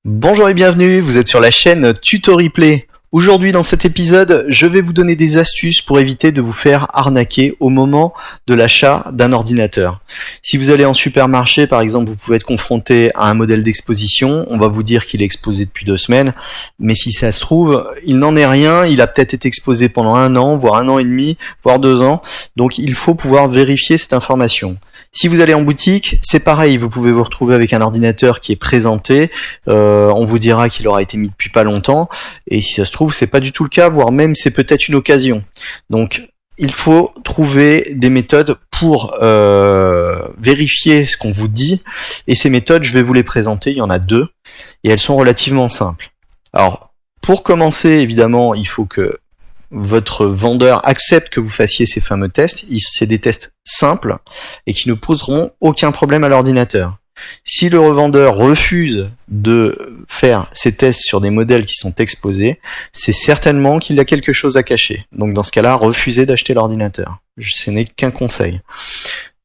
Bonjour et bienvenue, vous êtes sur la chaîne Tuto Replay. Aujourd'hui dans cet épisode, je vais vous donner des astuces pour éviter de vous faire arnaquer au moment de l'achat d'un ordinateur. Si vous allez en supermarché par exemple, vous pouvez être confronté à un modèle d'exposition, on va vous dire qu'il est exposé depuis 2 semaines, mais si ça se trouve, il n'en est rien, il a peut-être été exposé pendant 1 an, voire 1 an et demi, voire 2 ans, donc il faut pouvoir vérifier cette information. Si vous allez en boutique, c'est pareil, vous pouvez vous retrouver avec un ordinateur qui est présenté, on vous dira qu'il aura été mis depuis pas longtemps, et si ça se trouve, c'est pas du tout le cas, voire même c'est peut-être une occasion. Donc, il faut trouver des méthodes pour vérifier ce qu'on vous dit, et ces méthodes, je vais vous les présenter, il y en a 2, et elles sont relativement simples. Alors, pour commencer, évidemment, il faut que votre vendeur accepte que vous fassiez ces fameux tests. C'est des tests simples et qui ne poseront aucun problème à l'ordinateur. Si le revendeur refuse de faire ces tests sur des modèles qui sont exposés, c'est certainement qu'il a quelque chose à cacher. Donc dans ce cas-là, refusez d'acheter l'ordinateur. Ce n'est qu'un conseil.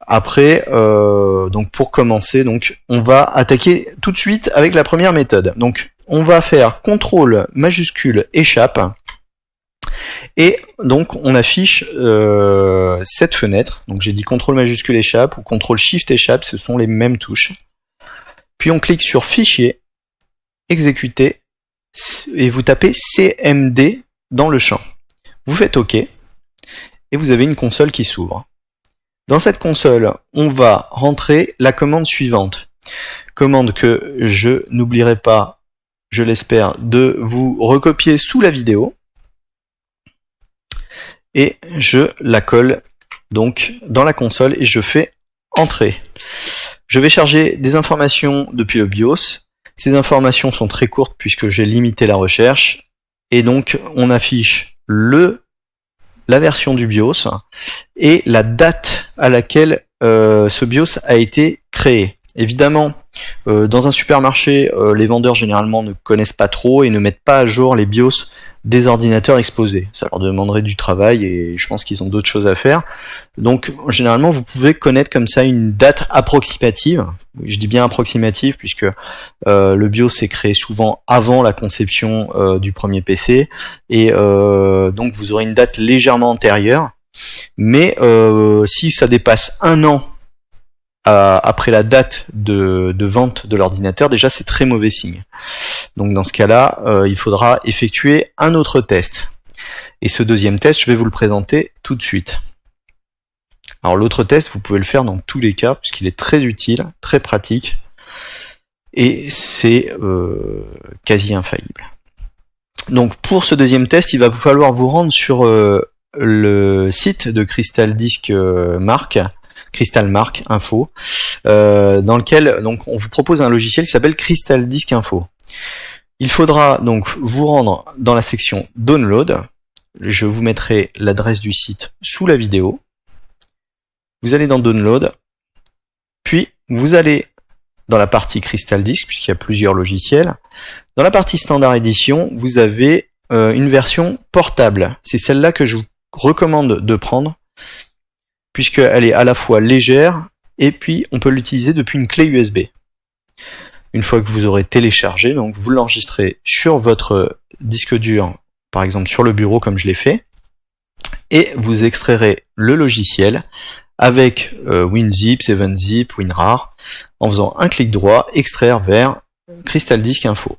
Après, donc pour commencer, donc on va attaquer tout de suite avec la première méthode. Donc on va faire CTRL majuscule échappe. Et donc on affiche cette fenêtre, donc j'ai dit CTRL majuscule échappe ou CTRL SHIFT échappe, ce sont les mêmes touches. Puis on clique sur Fichier, Exécuter, et vous tapez CMD dans le champ. Vous faites OK, et vous avez une console qui s'ouvre. Dans cette console, on va rentrer la commande suivante. Commande que je n'oublierai pas, je l'espère, de vous recopier sous la vidéo. Et je la colle donc dans la console et je fais entrer. Je vais charger des informations depuis le BIOS. Ces informations sont très courtes puisque j'ai limité la recherche. Et donc on affiche la version du BIOS et la date à laquelle ce BIOS a été créé. Évidemment, dans un supermarché, les vendeurs généralement ne connaissent pas trop et ne mettent pas à jour les BIOS des ordinateurs exposés. Ça leur demanderait du travail et je pense qu'ils ont d'autres choses à faire. Donc généralement vous pouvez connaître comme ça une date approximative. Je dis bien approximative puisque le BIOS est créé souvent avant la conception du premier PC et donc vous aurez une date légèrement antérieure. Mais si ça dépasse 1 an après la date de vente de l'ordinateur, déjà c'est très mauvais signe. Donc dans ce cas-là, il faudra effectuer un autre test. Et ce deuxième test, je vais vous le présenter tout de suite. Alors l'autre test, vous pouvez le faire dans tous les cas, puisqu'il est très utile, très pratique, et c'est quasi infaillible. Donc pour ce deuxième test, il va vous falloir vous rendre sur le site de Crystal Mark Info, dans lequel donc on vous propose un logiciel qui s'appelle Crystal Disk Info. Il faudra donc vous rendre dans la section Download. Je vous mettrai l'adresse du site sous la vidéo. Vous allez dans Download, puis vous allez dans la partie Crystal Disk, puisqu'il y a plusieurs logiciels. Dans la partie Standard Edition, vous avez une version portable. C'est celle-là que je vous recommande de prendre, puisqu'elle est à la fois légère et puis on peut l'utiliser depuis une clé USB. Une fois que vous aurez téléchargé, donc vous l'enregistrez sur votre disque dur, par exemple sur le bureau comme je l'ai fait, et vous extrairez le logiciel avec WinZip, 7zip, WinRAR, en faisant un clic droit, extraire vers Crystal Disk Info.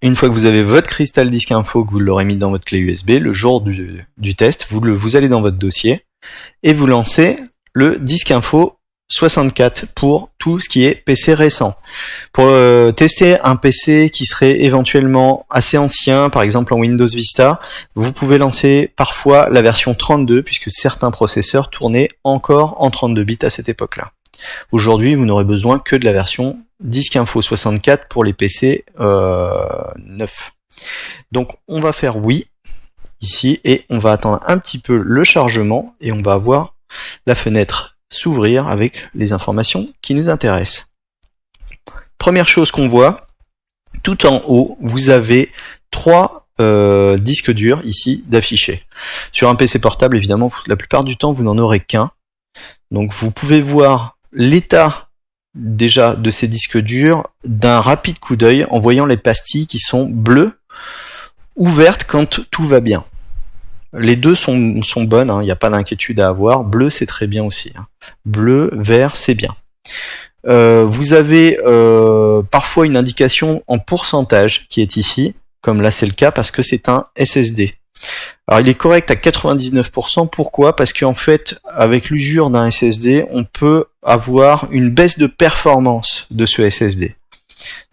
Une fois que vous avez votre Crystal Disk Info, que vous l'aurez mis dans votre clé USB, le jour du test, vous allez dans votre dossier et vous lancez le disque info 64 pour tout ce qui est PC récent. Pour tester un PC qui serait éventuellement assez ancien, par exemple en Windows Vista, vous pouvez lancer parfois la version 32 puisque certains processeurs tournaient encore en 32 bits à cette époque-là. Aujourd'hui, vous n'aurez besoin que de la version disque info 64 pour les PC neufs. Donc on va faire oui ici et on va attendre un petit peu le chargement et on va voir la fenêtre s'ouvrir avec les informations qui nous intéressent. Première chose qu'on voit, tout en haut, vous avez 3 disques durs ici d'afficher. Sur un PC portable, évidemment, la plupart du temps, vous n'en aurez qu'un. Donc vous pouvez voir l'état déjà de ces disques durs d'un rapide coup d'œil en voyant les pastilles qui sont bleues ou vertes quand tout va bien. Les deux sont bonnes, il n'y a pas d'inquiétude à avoir. Bleu, c'est très bien aussi. Bleu, vert, c'est bien. Vous avez parfois une indication en pourcentage qui est ici, comme là c'est le cas parce que c'est un SSD. Alors il est correct à 99%, pourquoi ? Parce qu'en fait, avec l'usure d'un SSD, on peut avoir une baisse de performance de ce SSD.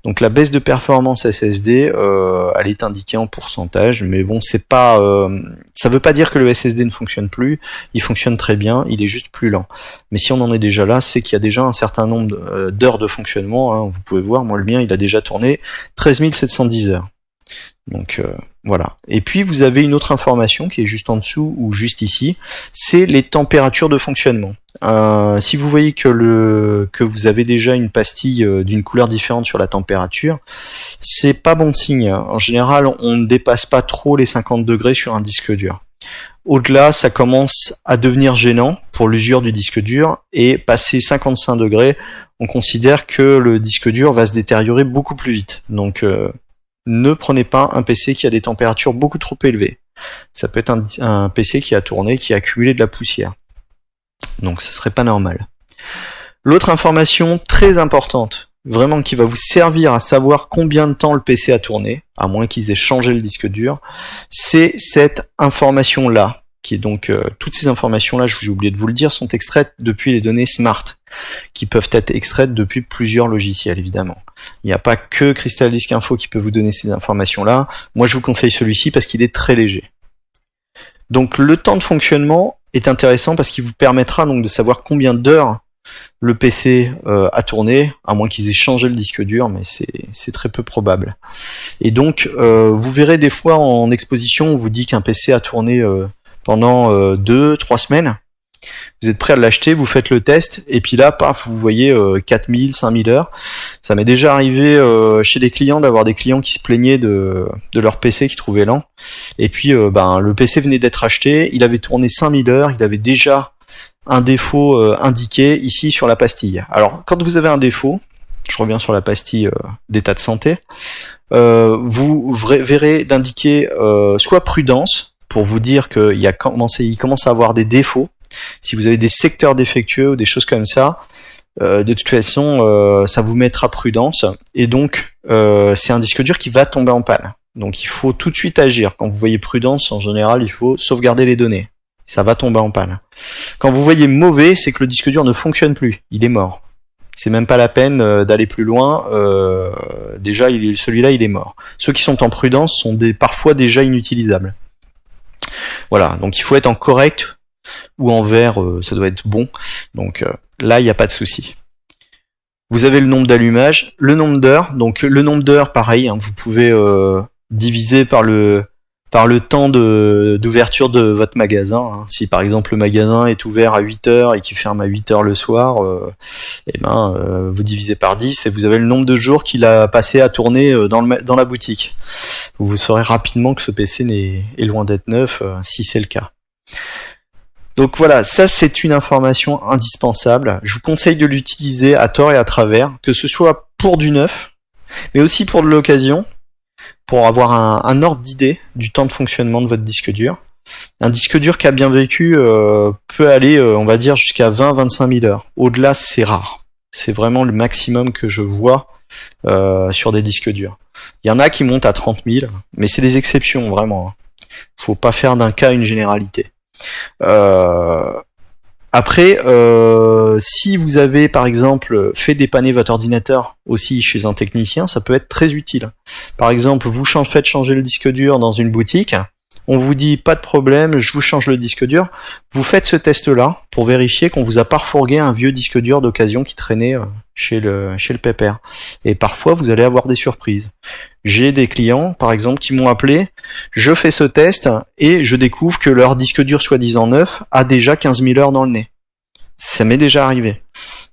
Donc la baisse de performance SSD, elle est indiquée en pourcentage, mais bon, c'est pas, ça veut pas dire que le SSD ne fonctionne plus. Il fonctionne très bien, il est juste plus lent. Mais si on en est déjà là, c'est qu'il y a déjà un certain nombre d'heures de fonctionnement. Hein. Vous pouvez voir, moi le mien, il a déjà tourné 13 710 heures. Donc voilà. Et puis vous avez une autre information qui est juste en dessous ou juste ici, c'est les températures de fonctionnement. Si vous voyez que vous avez déjà une pastille d'une couleur différente sur la température, c'est pas bon signe. En général, on ne dépasse pas trop les 50 degrés sur un disque dur. Au-delà, ça commence à devenir gênant pour l'usure du disque dur, et passé 55 degrés, on considère que le disque dur va se détériorer beaucoup plus vite. Donc ne prenez pas un PC qui a des températures beaucoup trop élevées. Ça peut être un PC qui a tourné, qui a accumulé de la poussière. Donc ce serait pas normal. L'autre information très importante, vraiment qui va vous servir à savoir combien de temps le PC a tourné, à moins qu'ils aient changé le disque dur, c'est cette information-là, qui est donc toutes ces informations-là, j'ai oublié de vous le dire, sont extraites depuis les données Smart, qui peuvent être extraites depuis plusieurs logiciels évidemment. Il n'y a pas que Crystal Disk Info qui peut vous donner ces informations-là. Moi je vous conseille celui-ci parce qu'il est très léger. Donc le temps de fonctionnement est intéressant parce qu'il vous permettra donc de savoir combien d'heures le PC a tourné, à moins qu'ils aient changé le disque dur, mais c'est très peu probable. Et donc vous verrez des fois en exposition, on vous dit qu'un PC a tourné pendant 2-3 semaines. Vous êtes prêt à l'acheter, vous faites le test, et puis là, paf, vous voyez 4000, 5000 heures. Ça m'est déjà arrivé chez des clients d'avoir des clients qui se plaignaient de leur PC qu'ils trouvaient lent. Et puis, le PC venait d'être acheté, il avait tourné 5000 heures, il avait déjà un défaut indiqué ici sur la pastille. Alors, quand vous avez un défaut, je reviens sur la pastille d'état de santé, vous verrez d'indiquer soit prudence, pour vous dire qu'il commence à avoir des défauts. Si vous avez des secteurs défectueux ou des choses comme ça, de toute façon, ça vous mettra prudence. Et donc, c'est un disque dur qui va tomber en panne. Donc, il faut tout de suite agir. Quand vous voyez prudence, en général, il faut sauvegarder les données. Ça va tomber en panne. Quand vous voyez mauvais, c'est que le disque dur ne fonctionne plus. Il est mort. C'est même pas la peine d'aller plus loin. Déjà, celui-là, il est mort. Ceux qui sont en prudence sont parfois déjà inutilisables. Voilà. Donc, il faut être en correct ou en vert, ça doit être bon. Donc là, il n'y a pas de souci. Vous avez le nombre d'allumages, le nombre d'heures. Donc le nombre d'heures, pareil, hein, vous pouvez diviser par le temps d'ouverture de votre magasin. Hein. Si par exemple le magasin est ouvert à 8 heures et qu'il ferme à 8 heures le soir, vous divisez par 10 et vous avez le nombre de jours qu'il a passé à tourner dans la boutique. Vous saurez rapidement que ce PC est loin d'être neuf, si c'est le cas. Donc voilà, ça c'est une information indispensable. Je vous conseille de l'utiliser à tort et à travers, que ce soit pour du neuf, mais aussi pour de l'occasion, pour avoir un ordre d'idée du temps de fonctionnement de votre disque dur. Un disque dur qui a bien vécu peut aller, on va dire, jusqu'à 20-25 000 heures. Au-delà, c'est rare. C'est vraiment le maximum que je vois sur des disques durs. Il y en a qui montent à 30 000, mais c'est des exceptions, vraiment. Faut pas faire d'un cas une généralité. Après, si vous avez par exemple fait dépanner votre ordinateur aussi chez un technicien, ça peut être très utile. Par exemple, vous faites changer le disque dur dans une boutique, on vous dit pas de problème, je vous change le disque dur, vous faites ce test-là pour vérifier qu'on vous a pas refourgué un vieux disque dur d'occasion qui traînait chez le pépère. Et parfois, vous allez avoir des surprises. J'ai des clients, par exemple, qui m'ont appelé, je fais ce test et je découvre que leur disque dur soi-disant neuf a déjà 15 000 heures dans le nez. Ça m'est déjà arrivé.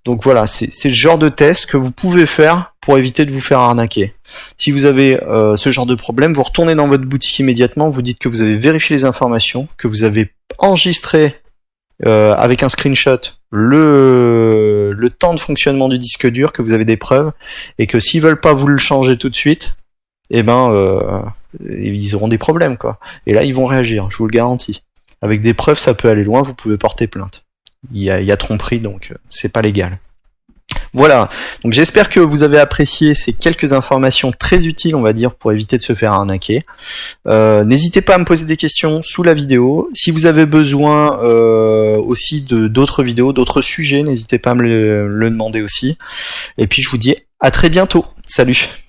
Donc voilà, c'est le genre de test que vous pouvez faire pour éviter de vous faire arnaquer. Si vous avez ce genre de problème, vous retournez dans votre boutique immédiatement, vous dites que vous avez vérifié les informations, que vous avez enregistré avec un screenshot le temps de fonctionnement du disque dur, que vous avez des preuves, et que s'ils veulent pas vous le changer tout de suite, eh ben ils auront des problèmes, quoi. Et là, ils vont réagir, je vous le garantis. Avec des preuves, ça peut aller loin, vous pouvez porter plainte. Il y a tromperie, donc c'est pas légal. Voilà, donc j'espère que vous avez apprécié ces quelques informations très utiles, on va dire, pour éviter de se faire arnaquer. N'hésitez pas à me poser des questions sous la vidéo. Si vous avez besoin aussi d'autres vidéos, d'autres sujets, n'hésitez pas à me le demander aussi. Et puis je vous dis à très bientôt. Salut!